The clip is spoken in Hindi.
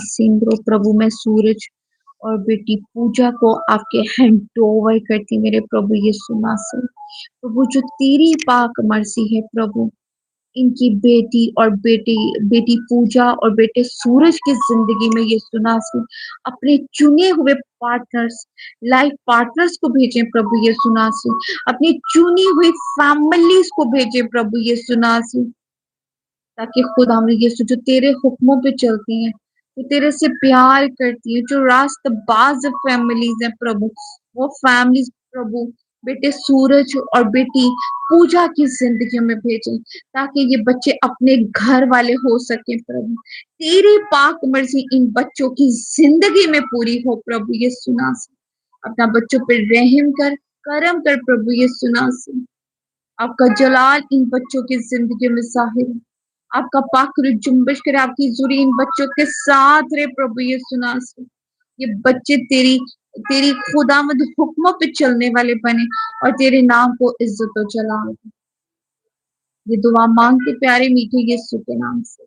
सिंद्रो प्रभु मैं सूरज और बेटी पूजा को आपके हैंड ओवर करती मेरे प्रभु यीशु मसीह। प्रभु जो तेरी पाक मर्जी है प्रभु, इनकी बेटी और बेटी पूजा और बेटे सूरज की जिंदगी में यीशु मसीह अपने चुने हुए पार्टनर्स, लाइफ पार्टनर्स को भेजें प्रभु यीशु मसीह, अपनी चुनी हुई फैमिलीज को भेजें प्रभु यीशु मसीह, ताकि खुदा यीशु जो तेरे हुक्मों पे चलती हैं, जो तेरे से प्यार करती है, जो रास्तबाज फैमिलीज हैं प्रभु, वो फैमिलीज प्रभु बेटे सूरज और बेटी पूजा की जिंदगी में भेजें, ताकि ये बच्चे अपने घर वाले हो सके प्रभु। तेरी पाक मर्जी इन बच्चों की जिंदगी में पूरी हो प्रभु यीशु मसीह। अपना बच्चों पर रहम कर, करम कर प्रभु यीशु मसीह। आपका जलाल इन बच्चों की जिंदगी में जाहिर है, आपका पाक जुम्बिश करे, आपकी जुरी इन बच्चों के साथ रहे प्रभु यीशु मसीह। ये बच्चे तेरी तेरी खुदावंद हुक्मों पे चलने वाले बने और तेरे नाम को इज्जत और जलाल दे। ये दुआ मांगते प्यारे मीठे यीशु के नाम से।